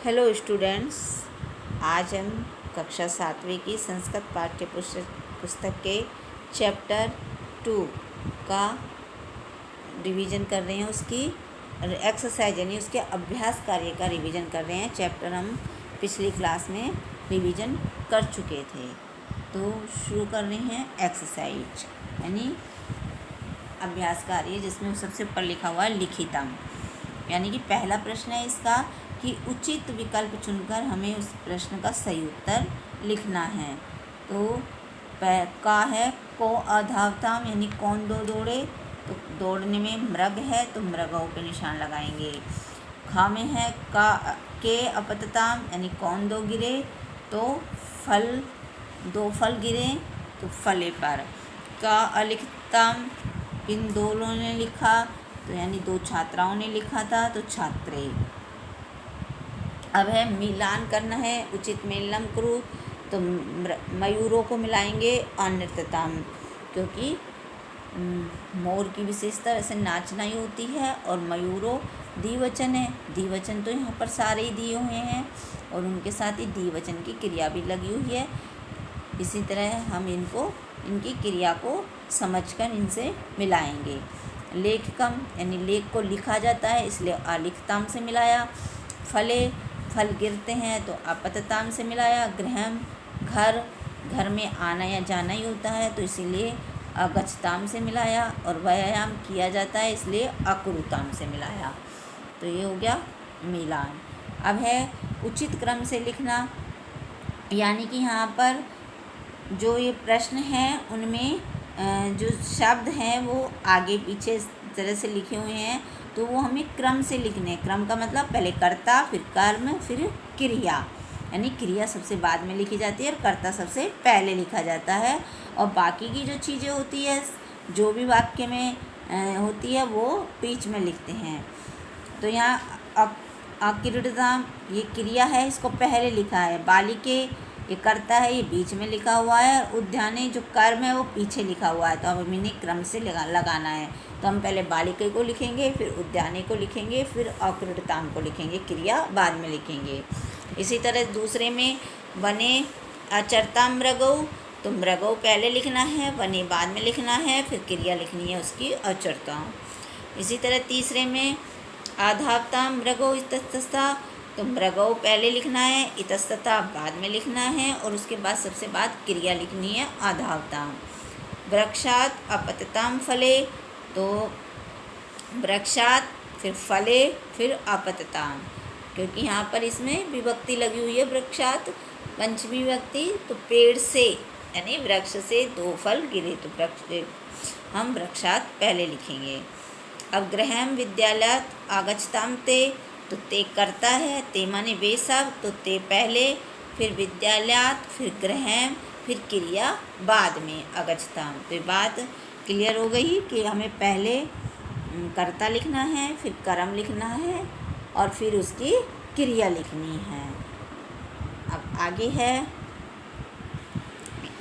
Hello students, आज हम कक्षा 7वीं की संस्कृत पाठ्य पुस्तक के चैप्टर 2 का रिवीजन कर रहे हैं। उसकी एक्सरसाइज यानी उसके अभ्यास कार्य का रिवीजन कर रहे हैं। चैप्टर हम पिछली क्लास में रिवीजन कर चुके थे। तो शुरू कर रहे हैं एक्सरसाइज यानी अभ्यास कार्य, जिसमें सबसे ऊपर लिखा हुआ है लिखितम। यानी कि पहला प्रश्न है इसका कि उचित विकल्प चुनकर हमें उस प्रश्न का सही उत्तर लिखना है। तो का है को अधावताम यानी कौन दो दौड़े, तो दौड़ने में मृग है तो मृगों पे निशान लगाएंगे। खा में है का के अपतताम यानी कौन दो गिरे, तो दो फल गिरे तो फले पर। का अलिखताम इन दोनों ने लिखा, तो यानी दो छात्राओं ने लिखा था तो छात्रे। अब है मिलान करना है, उचित मेलनम करो, तो मयूरों को मिलाएंगे अनृतताम, क्योंकि मोर की विशेषता ऐसे नाचना ही होती है और मयूरों द्विवचन है। द्विवचन तो यहाँ पर सारे ही दिए हुए हैं और उनके साथ ही द्विवचन की क्रिया भी लगी हुई है। इसी तरह हम इनकी क्रिया को समझकर इनसे मिलाएंगे। लेखकम यानी लेख को लिखा जाता है, इसलिए अलिखताम से मिलाया। फल गिरते हैं तो अपतताम से मिलाया। गृहम घर में आना या जाना ही होता है, तो इसीलिए अगच्छताम से मिलाया। और व्यायाम किया जाता है, इसलिए अकुरुताम से मिलाया। तो ये हो गया मिलान। अब है उचित क्रम से लिखना, यानी कि यहाँ पर जो ये प्रश्न हैं उनमें जो शब्द हैं वो आगे पीछे इस तरह से लिखे हुए हैं, तो वो हमें क्रम से लिखने हैं। क्रम का मतलब पहले कर्ता, फिर कर्म, फिर क्रिया, यानी क्रिया सबसे बाद में लिखी जाती है और कर्ता सबसे पहले लिखा जाता है। और बाकी की जो चीज़ें होती है, जो भी वाक्य में होती है, वो बीच में लिखते हैं। तो यहाँ अक्रीडताम ये क्रिया है, इसको पहले लिखा है। बालिके ये करता है, ये बीच में लिखा हुआ है। और उद्याने जो कर्म है वो पीछे लिखा हुआ है। तो अब हमें क्रम से लगाना है। तो हम पहले बालिके को लिखेंगे, फिर उद्याने को लिखेंगे, फिर अक्रीडताम को लिखेंगे, क्रिया बाद में लिखेंगे। इसी तरह दूसरे में वने अचरता मृगौ, तो मृगौ पहले लिखना है, वने बाद में लिखना है, फिर क्रिया लिखनी है उसकी अचरता। इसी तरह तीसरे में आधावता मृगौ इतस्तता, तो मृगौ पहले लिखना है, इतस्तता बाद में लिखना है, और उसके बाद सबसे बाद क्रिया लिखनी है आधावताम। वृक्षात अपतताम फले, तो वृक्षात फिर फले फिर अपतताम, क्योंकि यहाँ पर इसमें विभक्ति लगी हुई है वृक्षात पंचमी विभक्ति। तो पेड़ से यानी वृक्ष से दो फल गिरे, तो हम वृक्षात पहले लिखेंगे। अब गृहम विद्यालयात आगच्छताम ते, तो ते करता है, ते माने वे सब, तो ते पहले, फिर विद्यालयात, फिर गृहम, फिर क्रिया बाद में अगच्छताम। तो बात क्लियर हो गई कि हमें पहले कर्ता लिखना है, फिर कर्म लिखना है और फिर उसकी क्रिया लिखनी है। अब आगे है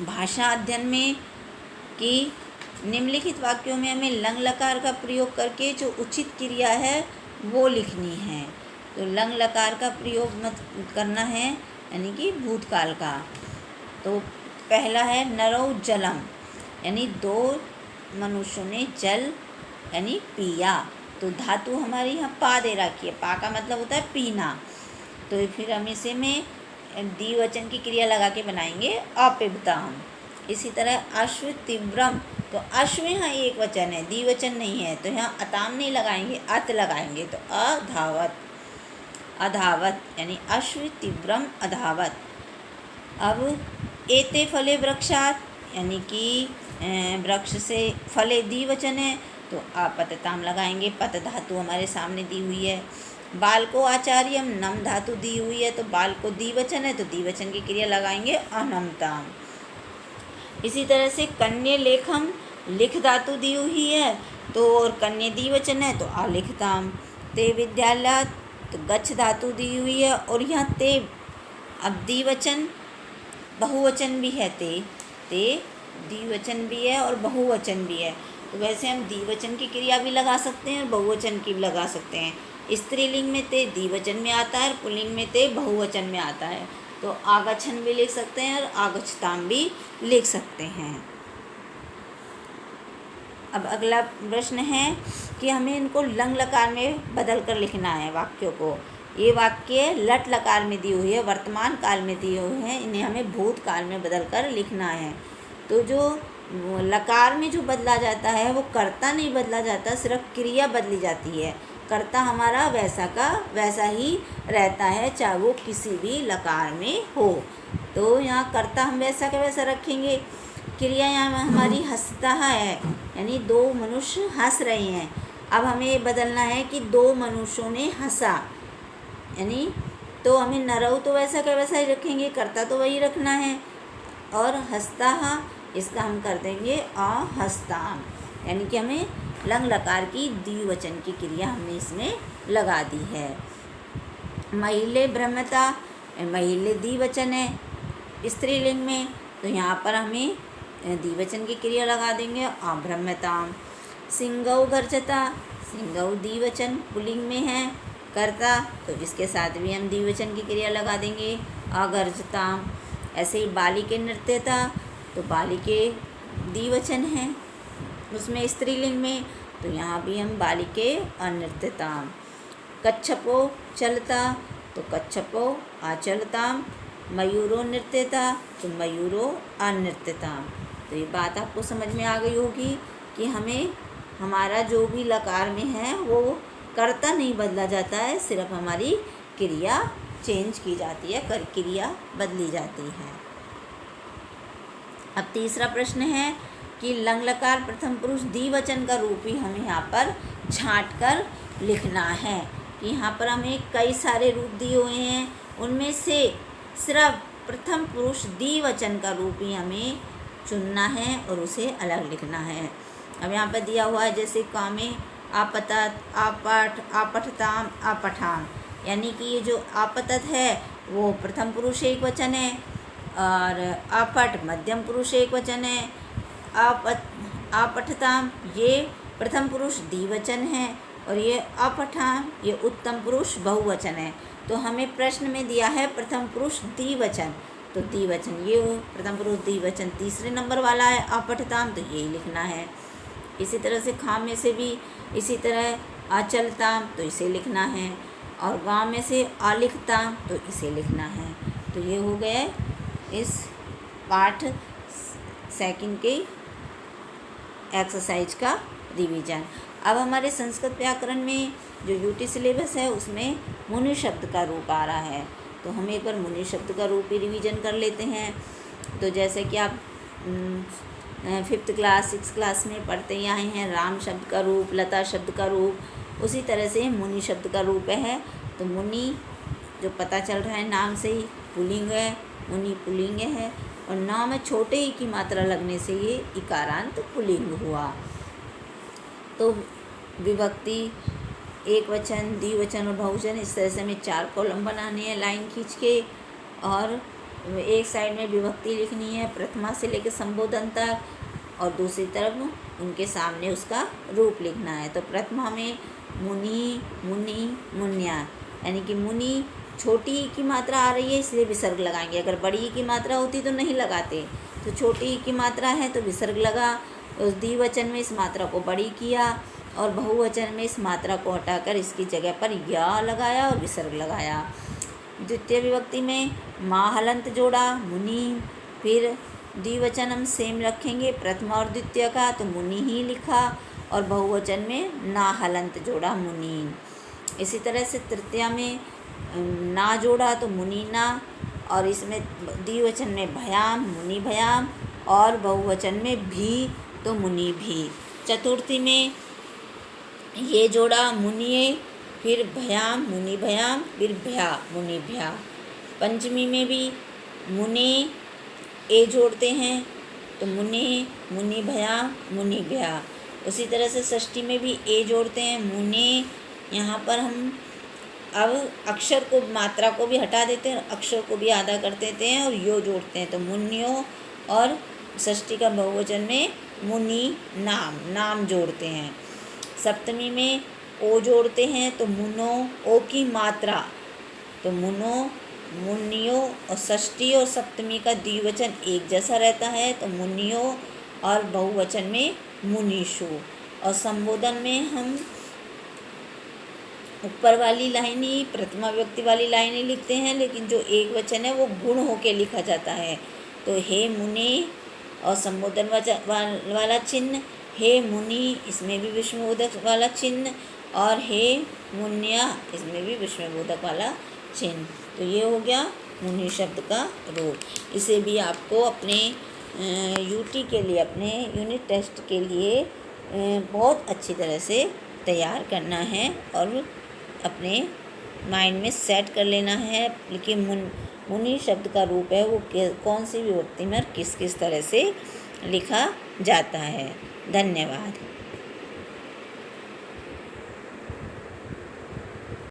भाषा अध्ययन में कि निम्नलिखित वाक्यों में हमें लंग लकार का प्रयोग करके जो उचित क्रिया है वो लिखनी है। तो लंग लकार का प्रयोग मत करना है, यानी कि भूतकाल का। तो पहला है नरौ जलम, यानी दो मनुष्यों ने जल यानी पिया। तो धातु हमारी यहाँ पा दे रखी है, पा का मतलब होता है पीना। तो फिर हम इसे में द्विवचन की क्रिया लगा के बनाएंगे अपिबताम। इसी तरह अश्व तीव्रम, तो अश्व यहाँ एक वचन है, द्विवचन नहीं है, तो यहाँ अताम नहीं लगाएंगे, अत लगाएंगे। तो अधावत यानी अश्व तीव्रम अधावत। अब एते फले वृक्षात, यानी कि वृक्ष से फले द्विवचन है, तो अपतताम लगाएंगे, पत धातु हमारे सामने दी हुई है। बाल को आचार्यम, नम धातु दी हुई है, तो बाल को द्विवचन है, तो द्विवचन की क्रिया लगाएंगे अनमताम। इसी तरह से कन्या लेखम, लिख धातु दी हुई है, तो और कन्या द्विवचन है, तो अलिखताम। ते विद्यालय, तो गच्छ धातु दी हुई है, और यहाँ ते अब द्विवचन बहुवचन भी है, ते द्विवचन भी है और बहुवचन भी है। तो वैसे हम द्विवचन की क्रिया भी लगा सकते हैं और बहुवचन की भी लगा सकते हैं। स्त्रीलिंग में ते द्विवचन में आता है और पुल्लिंग में ते बहुवचन में आता है। तो आगच्छन भी लिख सकते हैं और आगच्छताम भी लिख सकते हैं। अब अगला प्रश्न है कि हमें इनको लंग लकार में बदल कर लिखना है वाक्यों को। ये वाक्य लट लकार में दी हुई है, वर्तमान काल में दिए हुए हैं, इन्हें हमें भूतकाल में बदल कर लिखना है। तो जो लकार में जो बदला जाता है वो कर्ता नहीं बदला जाता, सिर्फ क्रिया बदली जाती है। कर्ता हमारा वैसा का वैसा ही रहता है, चाहे वो किसी भी लकार में हो। तो यहाँ कर्ता हम वैसा का वैसा रखेंगे। क्रिया यहाँ हमारी हंसता है, यानी दो मनुष्य हंस रहे हैं। अब हमें ये बदलना है कि दो मनुष्यों ने हंसा, यानी तो हमें नरऊ तो वैसा का वैसा ही रखेंगे, कर्ता तो वही रखना है। और हंसता इसका हम कर देंगे अहस्ताम, यानी कि हमें लंग लकार की द्विवचन की क्रिया हमने इसमें लगा दी है। महिले ब्रह्मता, महिले द्विवचन है स्त्रीलिंग में, तो यहाँ पर हमें द्विवचन की क्रिया लगा देंगे अब्रह्मताम। सिंगौ गर्जता, सिंगौ द्विवचन पुल्लिंग में है कर्ता, तो इसके साथ भी हम द्विवचन की क्रिया लगा देंगे अगर्जताम। ऐसे ही बालिके नृत्यता, तो बालिके द्विवचन है उसमें स्त्रीलिंग में, तो यहाँ भी हम बालिके अनृत्यताम। कच्छपो चलता, तो कच्छपो अचलताम। मयूरो नृत्यता, तो मयूरो अनृत्यताम। तो ये बात आपको समझ में आ गई होगी कि हमें हमारा जो भी लकार में है वो कर्ता नहीं बदला जाता है, सिर्फ हमारी क्रिया चेंज की जाती है, क्रिया बदली जाती है। अब तीसरा प्रश्न है कि लंग लकार प्रथम पुरुष द्विवचन का रूप ही हमें यहाँ पर छांट कर लिखना है। कि यहाँ पर हमें कई सारे रूप दिए हुए हैं, उनमें से सिर्फ प्रथम पुरुष द्विवचन का रूप ही हमें चुनना है और उसे अलग लिखना है। अब यहाँ पर दिया हुआ है जैसे कामे आपतत, आपठ, आपठताम, आपठाम, यानी कि ये जो आपतत है वो प्रथम पुरुष एक वचन है और आपठ मध्यम पुरुष एक वचन है। आपठताम ये प्रथम पुरुष द्विवचन है और ये अपठाम ये उत्तम पुरुष बहुवचन है। तो हमें प्रश्न में दिया है प्रथम पुरुष द्विवचन, तो द्विवचन ये प्रथम पुरुष द्विवचन तीसरे नंबर वाला है अपठताम, तो यही लिखना है। इसी तरह से खाम में से भी इसी तरह अचलताम, तो इसे लिखना है, और गाँव में से अलिखताम, तो इसे लिखना है। तो ये हो गया इस पाठ सेकंड के एक्सरसाइज का रिवीजन। अब हमारे संस्कृत व्याकरण में जो यूटी सिलेबस है उसमें मुनि शब्द का रूप आ रहा है, तो हम एक बार मुनि शब्द का रूप ही रिवीजन कर लेते हैं। तो जैसे कि आप 5th क्लास 6th क्लास में पढ़ते ही आए हैं राम शब्द का रूप, लता शब्द का रूप, उसी तरह से मुनि शब्द का रूप है। तो मुनि जो पता चल रहा है नाम से ही पुल्लिंग है, मुनि पुल्लिंग है, और नाम में छोटे ही की मात्रा लगने से ये इकारांत पुल्लिंग हुआ। तो विभक्ति एक वचन, द्विवचन और बहुवचन, इस तरह से हमें 4 कॉलम बनाने हैं लाइन खींच के, और एक साइड में विभक्ति लिखनी है प्रथमा से लेकर संबोधन तक, और दूसरी तरफ उनके सामने उसका रूप लिखना है। तो प्रथमा में मुनि, मुनि, मुन्या, यानी कि मुनि छोटी ई की मात्रा आ रही है इसलिए विसर्ग लगाएंगे, अगर बड़ी ई की मात्रा होती तो नहीं लगाते। तो छोटी ई की मात्रा है तो विसर्ग लगा, उस द्विवचन में इस मात्रा को बड़ी किया और बहुवचन में इस मात्रा को हटाकर इसकी जगह पर या लगाया और विसर्ग लगाया। द्वितीय विभक्ति में माँ हलंत जोड़ा मुनि, फिर द्विवचन हम सेम रखेंगे प्रथमा और द्वितीय का, तो मुनि ही लिखा, और बहुवचन में ना हलंत जोड़ा मुनि। इसी तरह से तृतीया में ना जोड़ा तो मुनि ना, और इसमें द्विवचन में भयाम मुनि भयाम, और बहुवचन में भी तो मुनि भी। चतुर्थी में ये जोड़ा मुनिये, फिर भयाम मुनि भयाम, फिर भया मुनि भया। पंचमी में भी मुनि ए जोड़ते हैं तो मुनि, मुनि भया, मुनि भया। उसी तरह से षष्ठी में भी ए जोड़ते हैं मुनि, यहाँ पर हम अब अक्षर को मात्रा को भी हटा देते हैं और अक्षर को भी आधा कर देते हैं और यो जोड़ते हैं, तो मुनियो, और षष्ठी का बहुवचन में मुनि नाम, नाम जोड़ते हैं। सप्तमी में ओ जोड़ते हैं तो मुनो, ओ की मात्रा, तो मुनो, मुनियो, और षष्ठी और सप्तमी का द्विवचन एक जैसा रहता है तो मुनियो, और बहुवचन में मुनीषु। और संबोधन में हम ऊपर वाली लाइन ही प्रथमा व्यक्ति वाली लाइन ही लिखते हैं, लेकिन जो एक वचन है वो गुण होके लिखा जाता है। तो हे मुनि और संबोधन वाला चिन्ह, हे मुनि इसमें भी विस्मयबोधक वाला चिन्ह, और हे मुन्या इसमें भी विस्मयबोधक वाला चिन्ह। तो ये हो गया मुनि शब्द का रूप। इसे भी आपको अपने यूटी के लिए, अपने यूनिट टेस्ट के लिए बहुत अच्छी तरह से तैयार करना है और अपने माइंड में सेट कर लेना है कि मुनि शब्द का रूप है वो कौन सी विभक्ति में किस किस तरह से लिखा जाता है। धन्यवाद।